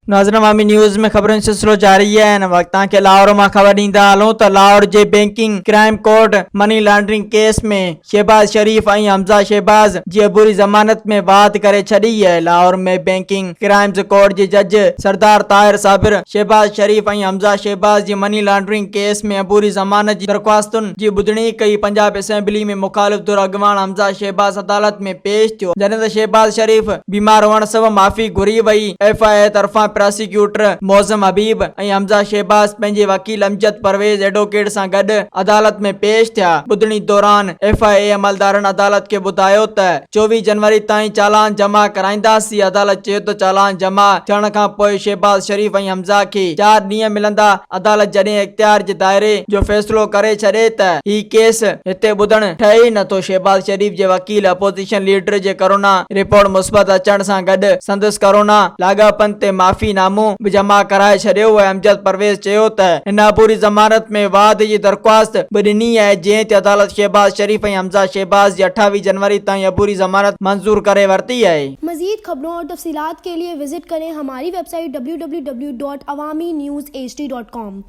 नाज़रीन, अवामी न्यूज़ में खबरों सिलसिलो जारी है। वक्त के लाहौर में खबर ॾींदा हलूं त लाहौर जे banking crime court money laundering case में शहबाज शरीफ ऐं हमजा शहबाज जी अबूरी ज़मानत में वाद करे छॾी है। लाहौर में बैंकिंग क्राइम्स कोर्ट जे जज सरदार ताहिर साबिर शहबाज शरीफ ऐं हमजा शहबाज जी मनी लॉन्ड्रिंग केस में अबूरी ज़मानत जी दरख्वास्तुन जी ॿुधणी कई। पंजाब असेंबली में मुखालिफ धुर अॻवान हमजा शहबाज अदालत में पेश थियो, जॾहिं त शहबाज शरीफ बीमार हुअण सबबि माफ़ी घुरी वई। FIA तरफ़ां प्रोसिक्यूटर मौज़म हबीब ऐं हमजा शहबाज पंहिंजे वकील अमजद परवेज एडवोकेट सां गॾु अदालत में पेश थिया। ॿुधणी दौरान FIA अमलदारनि अदालत खे ॿुधायो त 24 जनवरी ताईं चालान जमा कराईंदासीं। अदालत चयो त चालान जमा थियण खां पोइ शहबाज शरीफ ऐं हमजा खे 4 ॾींहं मिलंदा। अदालत जॾहिं इख्तियार जे दायरे जो फ़ैसिलो करे छॾे त ही केस हिते ॿुधण ठहे ई नथो। शहबाज शरीफ जे वकील अपोजिशन लीडर जे कोरोना रिपोर्ट मुस्बत अचण सां गॾु संदसि कोरोना लाॻापन ते माफ़ी नामो भी जमा कराए छॾियो है। अमजद परवेज चयो त हिन पूरी ज़मानत में वाद जी दरख्वास्त बि ॾिनी आहे, जंहिं ते अदालत शहबाज शरीफ ऐं हमजा शहबाज जी 28 जनवरी ताईं अबूरी ज़मानत मंजूर करे वरती है। मज़ीद खबरों और तफसीलात के लिए विजिट करें हमारी वेबसाइट www.awamiNewsHD.com।